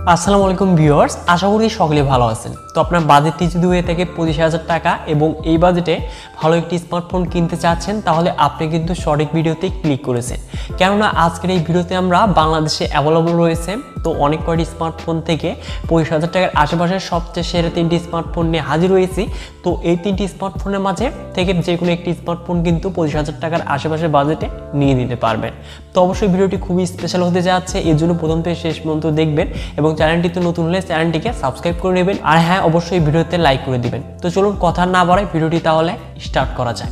আসসালামু আলাইকুম ভিউয়ার্স, আশা করি সকলে ভালো আছেন। তো আপনার বাজেটটি যদি হয়ে থাকে 25,000 টাকা এবং এই বাজেটে ভালো একটি স্মার্টফোন কিনতে চাচ্ছেন, তাহলে আপনি কিন্তু সঠিক ভিডিওতে ক্লিক করেছেন। কেননা আজকের এই ভিডিওতে আমরা বাংলাদেশে অ্যাভেলেবল রয়েছে তো অনেক কয়টি স্মার্টফোন থেকে 25,000 টাকার আশেপাশে সবচেয়ে সেরা 3টি স্মার্টফোন নিয়ে হাজির হয়েছি। তো এই 3টি স্মার্টফোনের মাঝে থেকে যে কোনো একটি স্মার্টফোন কিন্তু 25,000 টাকার আশেপাশে বাজেটে নিয়ে নিতে পারবেন। তো অবশ্যই ভিডিওটি খুবই স্পেশাল হতে যাচ্ছে, এর জন্য প্রথম থেকে শেষ পর্যন্ত দেখবেন এবং চ্যানেলটিতে নতুন হলে চ্যানেলটিকে সাবস্ক্রাইব করে নেবেন। আর হ্যাঁ, অবশ্যই ভিডিওতে লাইক করে দিবেন। তো চলুন কথা না বাড়াই ভিডিওটি তাহলে স্টার্ট করা যায়।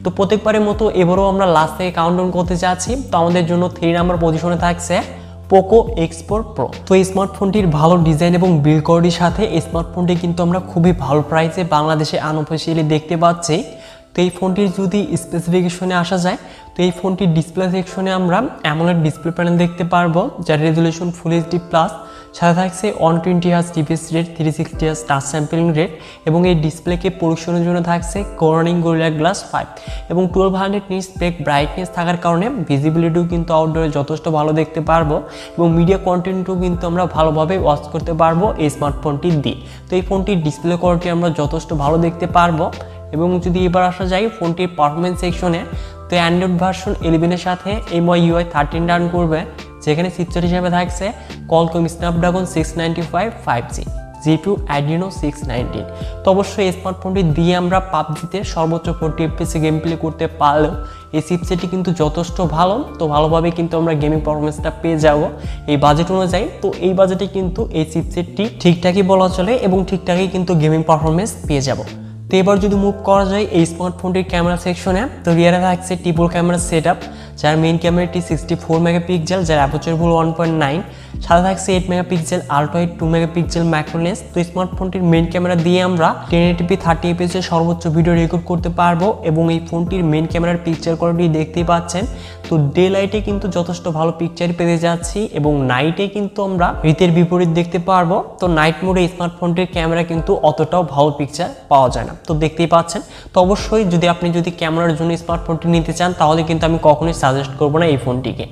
তো প্রত্যেকবারের মতো এবারও আমরা লাস্ট থেকে কাউন্টডাউন করতে যাচ্ছি। তো আমাদের জন্য 3 নাম্বার পজিশনে থাকছে পোকো X4 Pro। তো এই স্মার্টফোনটির ভালো ডিজাইন এবং বিল্ড কোয়ালিটির সাথে এই স্মার্টফোনটি কিন্তু আমরা খুবই ভালো প্রাইসে বাংলাদেশে আনঅফিশিয়ালি দেখতে পাচ্ছি। তো এই ফোনটির যদি স্পেসিফিকেশনে আসা যায়, তো এই ফোনটির ডিসপ্লে সেকশনে আমরা অ্যামোলেড ডিসপ্লে প্যানেল দেখতে পারবো, যার রেজুলেশন ফুল এইচডি প্লাস, সাথে থাকছে 120 Hz refresh rate, 360 Hz touch sampling rate এবং এই ডিসপ্লেকে পরিশোধনের জন্য থাকছে কর্নিং গরিলা গ্লাস 5 এবং 1200 নিটস ব্রেক ব্রাইটনেস থাকার কারণে ভিজিবিলিটিও কিন্তু আউটডোরে যথেষ্ট ভালো দেখতে পারবো এবং মিডিয়া কন্টেন্টও কিন্তু আমরা ভালোভাবে ওয়াচ করতে পারবো এই স্মার্টফোনটি দিয়ে। তো এই ফোনটির ডিসপ্লে কোয়ালিটি আমরা যথেষ্ট ভালো দেখতে পারবো। এবং যদি এবার আসা যায় ফোনটির পারফরমেন্স সেকশনে, তো অ্যান্ড্রয়েড ভার্সন 11 এর সাথে MIUI 13 রান করবে, যেখানে চিপসেট হিসেবে থাকছে Qualcomm Snapdragon 695 5G G2 Adreno 619। তো অবশ্যই এই স্মার্টফোনটি দিয়ে আমরা পাবজিতে সর্বোচ্চ 40 FPS গেম প্লে করতে পারলেও এই চিপসেটটি কিন্তু যথেষ্ট ভালো। তো ভালোভাবে কিন্তু আমরা গেমিং পারফরমেন্সটা পেয়ে যাবো এই বাজেট অনুযায়ী। তো এই বাজেটে কিন্তু এই চিপসেটটি ঠিকঠাকই বলা চলে এবং ঠিকঠাকই কিন্তু গেমিং পারফরমেন্স পেয়ে যাব। তো এবার যদি মুভ করা যায় এই স্মার্টফোনটির ক্যামেরা সেকশনে, তো রিয়ারে থাকছে ট্রিপল ক্যামেরা সেটআপ, যার মেইন ক্যামেরাটি 64 মেগাপিক্সেল, যার অ্যাপারচার হলো 1.9, সাথে থাকছে 8 megapixel ultra wide 2 megapixel macro lens. তো স্মার্টফোনটির মেইন ক্যামেরা দিয়ে আমরা 1080p 30 fps এর সর্বোচ্চ ভিডিও রেকর্ড করতে পারবো এবং এই ফোনটির মেইন ক্যামেরার পিকচার কোয়ালিটি দেখতেই পাচ্ছেন। তো ডে লাইটে কিন্তু যথেষ্ট ভালো পিকচার পেতে যাচ্ছি এবং নাইটে কিন্তু আমরা হিতের বিপরীত দেখতে পারবো। তো নাইট মোডে স্মার্টফোনটির ক্যামেরা কিন্তু অতটাও ভালো পিকচার পাওয়া যায় না, তো দেখতেই পাচ্ছেন। তো অবশ্যই আপনি যদি ক্যামেরার জন্য স্মার্টফোনটি নিতে চান, তাহলে কিন্তু আমি কখনোই সাজেস্ট করবো না এই ফোনটিকে।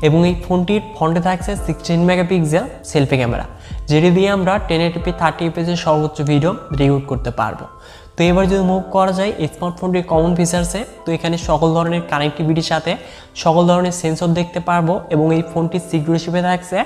এবং এই ফোনটির ফ্রন্টে থাকছে 16 মেগাপিক্সেল সেলফি ক্যামেরা, যেটি দিয়ে আমরা 1080p 30 fps এর সর্বোচ্চ ভিডিও রেকর্ড করতে পারবো। তো এবার যদি মুভ করা যায় স্মার্টফোনটির কমন ফিচার্সে, তো এখানে সকল ধরনের কানেক্টিভিটির সাথে সকল ধরনের সেন্সর দেখতে পারবো এবং এই ফোনটির সিকিউর হিসেবে থাকছে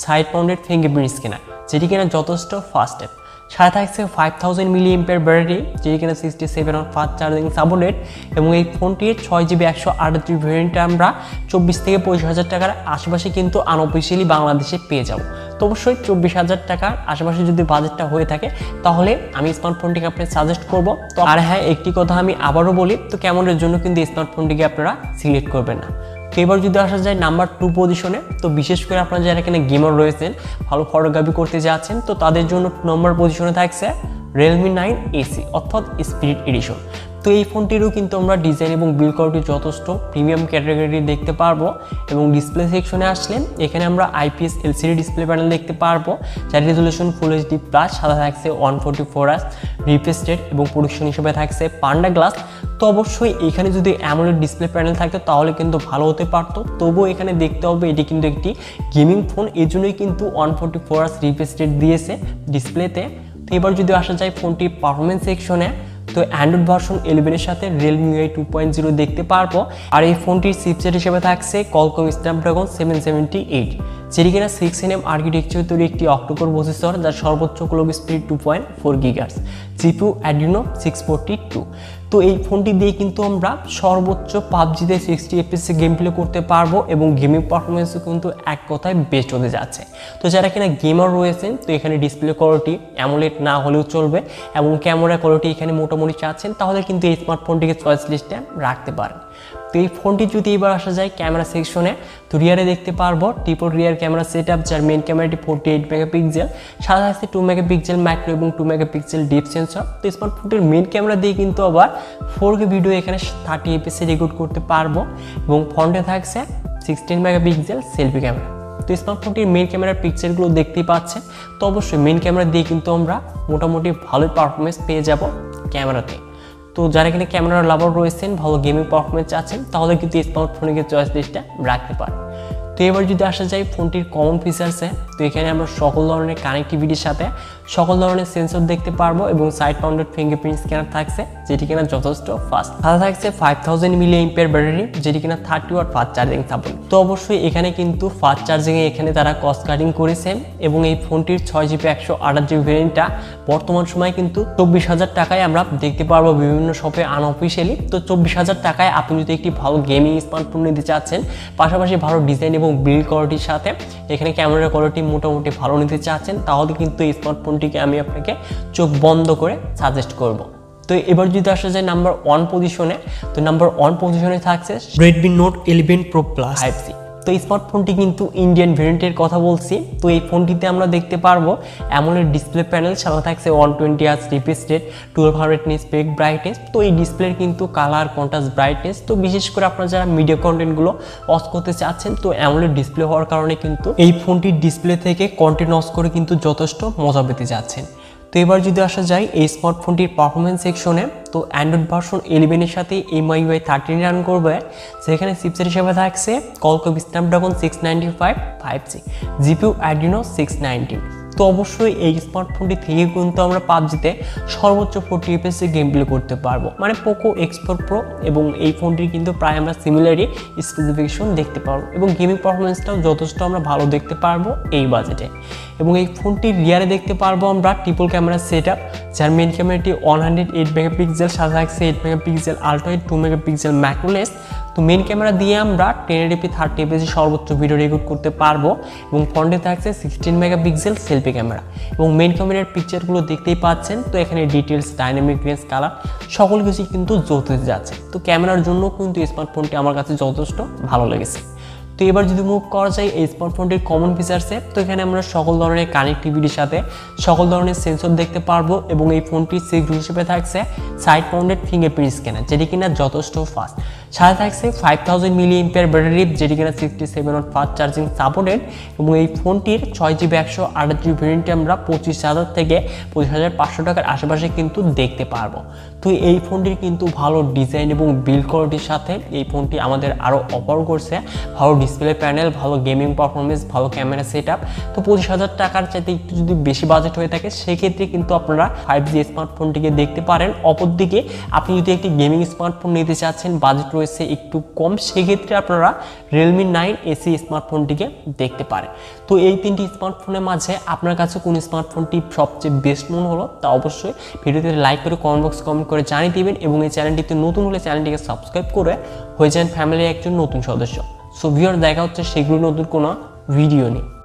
সাইড মাউন্টেড ফিঙ্গারপ্রিন্ট স্ক্যানার, যেটি কিনা যথেষ্ট ফাস্টেস্ট। সাথে থাকছে 5000 mAh ব্যাটারি, যেটি কিনা 67 ওয়াট ফাস্ট চার্জিং সাপোর্টেড এবং এই ফোনটির 6GB 128GB ভেরিয়েন্টে আমরা 24 থেকে 25,000 টাকার আশেপাশে কিন্তু আনঅফিশিয়ালি বাংলাদেশে পেয়ে যাব। তো অবশ্যই 24,000 টাকার আশেপাশে যদি বাজেটটা হয়ে থাকে, তাহলে আমি স্মার্টফোনটিকে আপনাকে সাজেস্ট করবো। তো আর হ্যাঁ, একটি কথা আমি আবারও বলি, তো ক্যামেরার জন্য কিন্তু স্মার্টফোনটিকে আপনারা সিলেক্ট করবেন না। তো এবার যদি আসা যায় নাম্বার 2 পজিশনে, তো বিশেষ করে আপনারা যারা এখানে গেমার রয়েছেন, ভালো ফটোগ্রাফি করতে যাচ্ছেন, তো তাদের জন্য 2 নম্বর পজিশনে থাকছে Realme 9 AC অর্থাৎ স্পিরিট এডিশন। তো এই ফোনটিরও কিন্তু আমরা ডিজাইন এবং বিল্ড কোয়ালিটি যথেষ্ট প্রিমিয়াম ক্যাটাগরি দেখতে পারবো এবং ডিসপ্লে সেকশনে আসলে এখানে আমরা IPS LCD ডিসপ্লে প্যানেল দেখতে পারবো, যার রেজুলেশন ফুল এইচডি প্লাস, সাথে থাকছে 144 Hz রিফ্রেশ রেট এবং প্রোডাকশন হিসেবে থাকছে পান্ডা গ্লাস। তো অবশ্যই এখানে যদি অ্যামোলেড ডিসপ্লে প্যানেল থাকতো তাহলে কিন্তু ভালো হতে পারতো, তবুও এখানে দেখতে হবে এটি কিন্তু একটি গেমিং ফোন, এর জন্যই কিন্তু 144 Hz রিফ্রেশ রেট দিয়েছে ডিসপ্লেতে। তো এবার যদি আসা যায় ফোনটির পারফরমেন্স সেকশনে, তো অ্যান্ড্রয়েড ভার্সন 11 এর সাথে Realme UI 2.0 দেখতে পারবো আর এই ফোনটির চিপসেট হিসেবে থাকছে Qualcomm Snapdragon 778, যেটি কিনা 6nm আর্কিটেকচার তৈরি একটি অক্টোকোর প্রসেসর, যার সর্বোচ্চ clock speed 2.4 GHz, GPU Adreno 642। তো এই ফোনটি দিয়ে কিন্তু আমরা সর্বোচ্চ পাবজিতে 60 fps গেম প্লে করতে পারবো এবং গেমিং পারফরমেন্সও কিন্তু এক কথায় বেস্ট হতে যাচ্ছে। তো যারা কিনা গেমার রয়েছেন, তো এখানে ডিসপ্লে কোয়ালিটি অ্যামোলেড না হলেও চলবে এবং ক্যামেরা কোয়ালিটি এখানে মোটামুটি চাচ্ছেন, তাহলে কিন্তু এই স্মার্টফোনটিকে চয়েস লিস্টে রাখতে পারেন। তো এই ফোনটি যদি এবার আসা যায় ক্যামেরা সেকশনে, তো রিয়ারে দেখতে পারবো ট্রিপল রিয়ার ক্যামেরা সেটআপ, যার মেইন ক্যামেরাটি 48 মেগাপিক্সেল, সাথে আছে 2 মেগাপিক্সেল ম্যাক্রো এবং 2 মেগাপিক্সেল ডিপ সেন্সর। তো স্মার্টফোনটির মেইন ক্যামেরা দিয়ে কিন্তু আবার 4K ভিডিও এখানে 30 fps রেকর্ড করতে পারবো এবং ফ্রন্টে থাকছে 16 মেগাপিক্সেল সেলফি ক্যামেরা। তো স্মার্টফোনটির মেইন ক্যামেরার পিকচারগুলো দেখতেই পাচ্ছেন। তো অবশ্যই মেইন ক্যামেরা দিয়ে কিন্তু আমরা মোটামুটি ভালোই পারফরমেন্স পেয়ে যাব ক্যামেরাতে। তো যারা এখানে ক্যামেরার লাভার রয়েছেন, ভালো গেমিং পারফরমেন্স চাচ্ছেন, তাহলে কিন্তু স্মার্টফোনকে চয়েস লিস্টে রাখতে পারেন। তো তো এবার যদি আসা যায় ফোনটির কমন ফিচার্সে, তো এখানে আমরা সকল ধরনের কানেক্টিভিটির সাথে সকল ধরনের সেন্সর দেখতে পারবো এবং সাইড মাউন্টেড ফিঙ্গারপ্রিন্ট স্ক্যানার থাকছে, যেটি কিনা যথেষ্ট ফাস্ট। সাথে থাকছে 5000 mAh ব্যাটারি, যেটি কিনা 30 ওয়াট ফাস্ট চার্জিং সাপোর্ট। তো অবশ্যই এখানে কিন্তু ফাস্ট চার্জিংয়ে এখানে তারা কস্ট কাটিং করেছে এবং এই ফোনটির 6GB 128GB ভেরিয়েন্টটা বর্তমান সময় কিন্তু 24,000 টাকায় আমরা দেখতে পারবো বিভিন্ন শপে আনঅফিসিয়ালি। তো 24,000 টাকায় আপনি যদি একটি ভালো গেমিং স্মার্টফোন নিতে চাচ্ছেন, পাশাপাশি ভালো ডিজাইন এবং বিল্ড কোয়ালিটির সাথে এখানে ক্যামেরার কোয়ালিটি মোটামুটি ভালো নিতে চাচ্ছেন, তাহলে কিন্তু এই স্মার্টফোনটিকে আমি আপনাকে চোখ বন্ধ করে সাজেস্ট করব। তো এবার যদি আসা যায় নাম্বার 1 পজিশনে, তো নাম্বার 1 পজিশনে থাকছে Redmi Note 11 Pro Plus 5G। তো এই স্মার্টফোনটি কিন্তু ইন্ডিয়ান ভেরিয়েন্টের কথা বলছি। তো এই ফোনটিতে আমরা দেখতে পারবো অ্যামোলেড ডিসপ্লে প্যানেল, সাথে থাকছে 120Hz refresh rate, 1200 nits pick brightness. তো এই ডিসপ্লের কিন্তু কালার কন্ট্রাস্ট ব্রাইটনেস, তো বিশেষ করে আপনারা যারা মিডিয়া কন্টেন্টগুলো অস করতে চাচ্ছেন, তো অ্যামোলেড ডিসপ্লে হওয়ার কারণে কিন্তু এই ফোনটির ডিসপ্লে থেকে কন্টেন্ট অস করে কিন্তু যথেষ্ট মজা পেতে যাচ্ছেন। তো এবার যদি আসা যায় এই স্মার্টফোনটির পারফরমেন্স সেকশনে, তো অ্যান্ড্রয়েড ভার্সন 11 এর সাথে MIUI 13 রান করবে, যেখানে চিপসেট হিসেবে থাকছে Qualcomm Snapdragon 695 5G, GPU Adreno 690। তো অবশ্যই এই স্মার্টফোনটি থেকে কিন্তু আমরা PUBG-তে সর্বোচ্চ 40 FPS গেম প্লে করতে পারবো, মানে Poco X4 Pro, এবং এই ফোনটির কিন্তু প্রায় আমরা সিমিলারই স্পেসিফিকেশন দেখতে পারবো এবং গেমিং পারফরমেন্সটাও যথেষ্ট আমরা ভালো দেখতে পারবো এই বাজেটে। এবং এই ফোনটির রিয়ারে দেখতে পারবো আমরা ট্রিপল ক্যামেরা সেটআপ, যার মেইন ক্যামেরাটি 108 মেগাপিক্সেল, সাথে থাকছে 8 megapixel ultra wide, 2 megapixel macro lens. তো মেইন ক্যামেরা দিয়ে আমরা 1080p 30 fps সর্বোচ্চ ভিডিও রেকর্ড করতে পারবো এবং ফ্রন্টে থাকছে 16 মেগাপিক্সেল সেলফি ক্যামেরা এবং মেইন ক্যামেরার পিকচারগুলো দেখতেই পাচ্ছেন। তো এখানে ডিটেলস, ডাইনামিক রেঞ্জ, কালার সকল কিছুই কিন্তু জ্বলতে যাচ্ছে। তো ক্যামেরার জন্য কিন্তু স্মার্টফোনটি আমার কাছে যথেষ্ট ভালো লেগেছে। তো এবার যদি মুভ করা যায় এই স্মার্টফোনটির কমন ফিচার্সে, তো এখানে আমরা সকল ধরনের কানেক্টিভিটির সাথে সকল ধরনের সেন্সর দেখতে পারবো এবং এই ফোনটির সিকিউর হিসেবে থাকছে সাইড মাউন্টেড ফিঙ্গারপ্রিন্ট স্ক্যানার, যেটি কিনা যথেষ্ট ফাস্ট। সাথে থাকছে 5000 mAh ব্যাটারি, যেটি কিনা 67 ওয়াট ফাস্ট চার্জিং সাপোর্টেড এবং এই ফোনটির 6GB 128GB ভেরিয়েন্টে আমরা 25,000 থেকে 25,500 টাকার আশেপাশে কিন্তু দেখতে পারবো। তো এই ফোনটির কিন্তু ভালো ডিজাইন এবং বিল্ড কোয়ালিটির সাথে এই ফোনটি আমাদের আরও অফার করছে ভালো ডিসপ্লে প্যানেল, ভালো গেমিং পারফরমেন্স, ভালো ক্যামেরা সেটআপ। তো 25,000 টাকার চাইতে একটু যদি বেশি বাজেট হয়ে থাকে, সেক্ষেত্রে কিন্তু আপনারা 5G স্মার্টফোনটিকে দেখতে পারেন। অপরদিকে আপনি যদি একটি গেমিং স্মার্টফোন নিতে চাচ্ছেন, বাজেট রয়েছে একটু কম, সেক্ষেত্রে আপনারা Realme 9AC স্মার্টফোনটিকে দেখতে পারেন। তো এই তিনটি স্মার্টফোনের মাঝে আপনার কাছে কোন স্মার্টফোনটি সবচেয়ে বেস্ট মনে হলো, তা অবশ্যই ভিডিওতে লাইক করে কমেন্ট বক্সে কমেন্ট করে জানিয়ে দিবেন এবং এই চ্যানেলটিতে নতুন হলে চ্যানেলটিকে সাবস্ক্রাইব করে হয়ে যান ফ্যামিলির একজন নতুন সদস্য। সো ভিউয়ার, দেখা হচ্ছে সেগুলো নতুন কোনো ভিডিও নিয়ে।